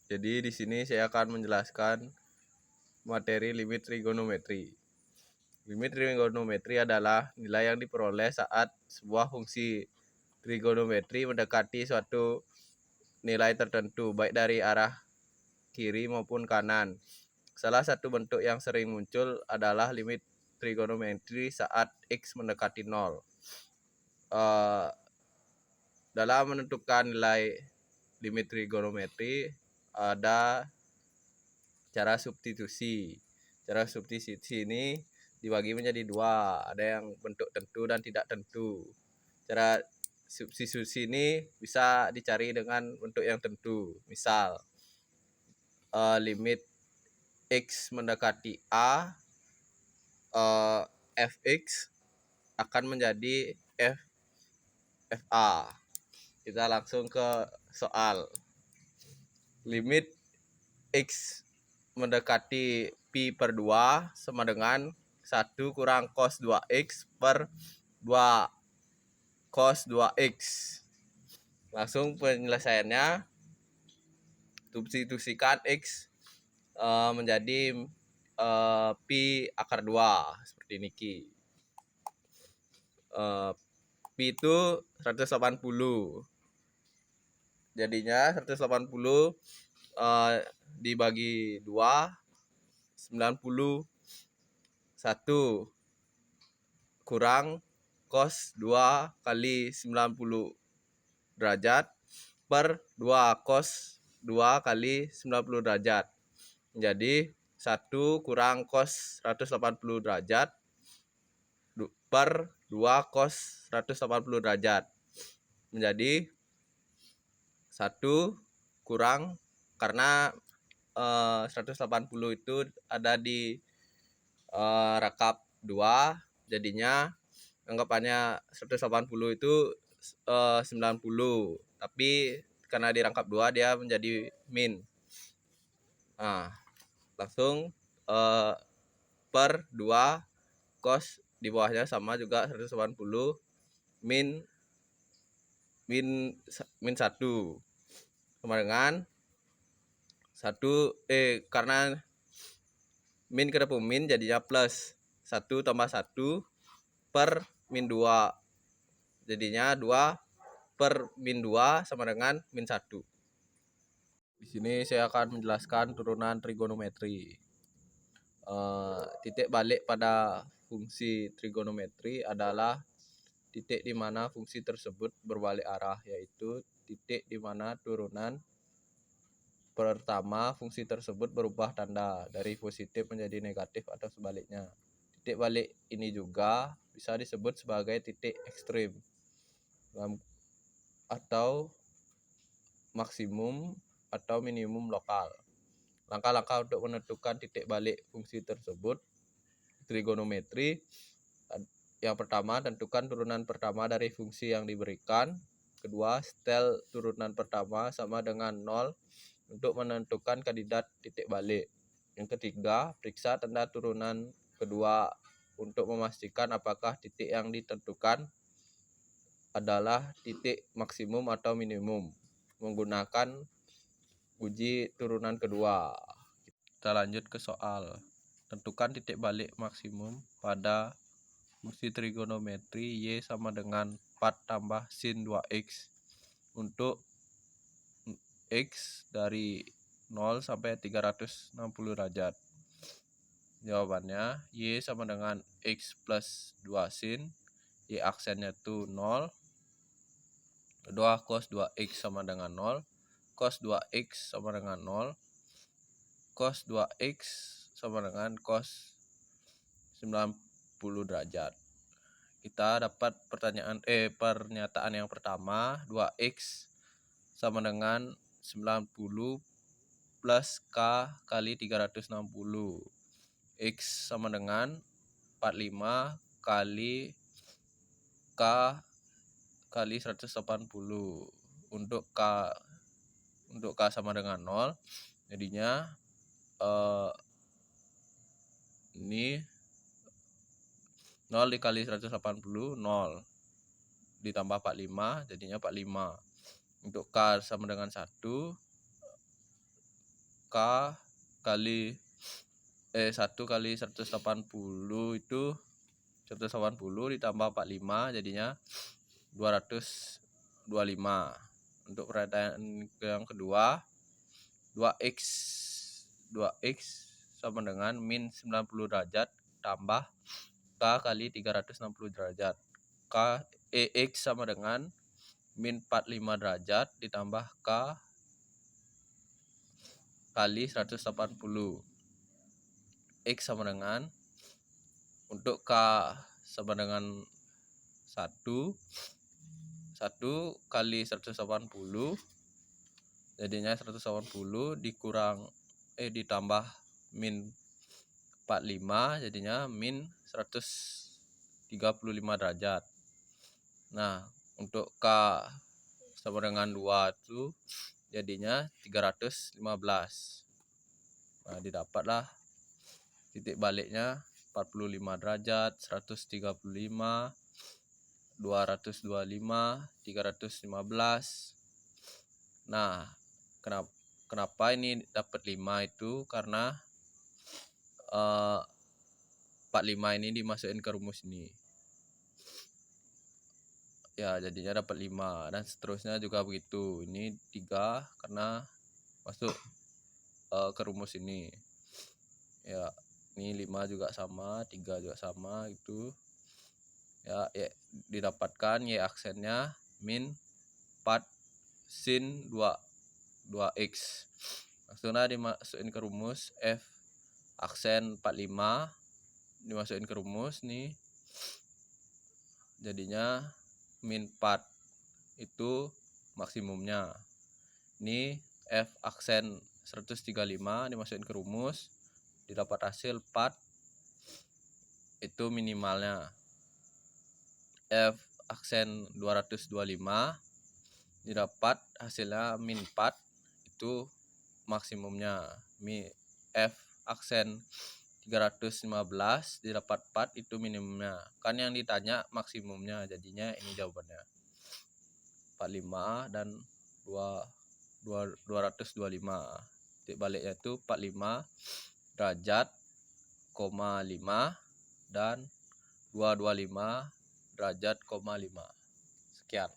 Jadi di sini saya akan menjelaskan materi limit trigonometri. Limit trigonometri adalah nilai yang diperoleh saat sebuah fungsi trigonometri mendekati suatu nilai tertentu, baik dari arah kiri maupun kanan. Salah satu bentuk yang sering muncul adalah limit trigonometri saat X mendekati 0. Dalam menentukan nilai limit trigonometri ada cara substitusi. Cara substitusi ini dibagi menjadi dua, ada yang bentuk tentu dan tidak tentu. Cara substitusi ini bisa dicari dengan bentuk yang tentu. Misal limit X mendekati A, fx akan menjadi fa. Kita langsung ke soal. Limit X mendekati pi per 2 sama dengan 1 kurang cos 2x per 2 cos 2x. Langsung penyelesaiannya, substitusikan X menjadi pi akar 2 seperti ini. Pi itu 180. Jadinya 180 dibagi 2, 91 kurang cos 2 kali 90 derajat per 2 cos 2 kali 90 derajat. Jadi 1 kurang cos 180 derajat per 2 cos 180 derajat. Menjadi 1 kurang, karena 180 itu ada di rangkap 2, jadinya anggapannya 180 itu 90, tapi karena di rangkap 2 dia menjadi min. Nah, langsung per 2 cos di bawahnya sama juga 180 min 1 sama dengan 1 karena min ketemu min jadinya plus 1 tambah 1 per min 2, jadinya 2 per min 2 sama dengan min 1. Di sini saya akan menjelaskan turunan trigonometri. Titik balik pada fungsi trigonometri adalah titik di mana fungsi tersebut berbalik arah, yaitu titik di mana turunan pertama fungsi tersebut berubah tanda dari positif menjadi negatif atau sebaliknya. Titik balik ini juga bisa disebut sebagai titik ekstrim atau maksimum atau minimum lokal. Langkah-langkah untuk menentukan titik balik fungsi tersebut trigonometri. Yang pertama, tentukan turunan pertama dari fungsi yang diberikan. Kedua, setel turunan pertama sama dengan 0 untuk menentukan kandidat titik balik. Yang ketiga, periksa tanda turunan kedua untuk memastikan apakah titik yang ditentukan adalah titik maksimum atau minimum menggunakan uji turunan kedua. Kita lanjut ke soal. Tentukan titik balik maksimum pada fungsi trigonometri Y sama dengan 4 tambah sin 2x untuk X dari 0 sampai 360 derajat. Jawabannya Y sama dengan X plus 2 sin, Y aksennya itu 0, 2 cos 2x sama dengan 0, cos 2x sama dengan 0, cos 2x sama dengan cos 90 derajat. Kita dapat pernyataan yang pertama, 2x sama dengan 90 plus K kali 360. X sama dengan 45 kali K kali 180. Untuk K sama dengan 0, jadinya ini 0 dikali 180, 0 ditambah 45, jadinya 45. Untuk K sama dengan 1, kali 1 kali 180 itu 180 ditambah 45 jadinya 225. Untuk pertanyaan yang kedua, 2x sama dengan min 90 derajat tambah K kali 360 derajat. X sama dengan min 45 derajat ditambah K kali 180. X sama dengan, untuk K sama dengan 1 kali 180 jadinya 180 ditambah min 45 jadinya min 135 derajat. Nah, untuk K sama dengan 2 itu jadinya 315. Nah, didapatlah titik baliknya 45 derajat, 135, 225, 315. Nah, kenapa ini dapat 5 itu karena 45 ini dimasukin ke rumus ini. Ya, jadinya dapat 5 dan seterusnya juga begitu. Ini 3 karena masuk ke rumus ini. Ya, ini 5 juga sama, 3 juga sama itu. Ya, didapatkan Y aksennya min 4 sin 2x. Langsunglah dimasukin ke rumus, F aksen 45 dimasukin ke rumus nih. Jadinya min 4 itu maksimumnya. Ini F aksen 135 dimasukin ke rumus, didapat hasil 4 itu minimalnya. F aksen 225 didapat hasilnya min 4 itu maksimumnya. F aksen 315 didapat 4 itu minimumnya. Kan yang ditanya maksimumnya, jadinya ini jawabannya 45 dan 225. Titik baliknya itu 45 derajat, 5 dan 225 derajat, 5. Sekian.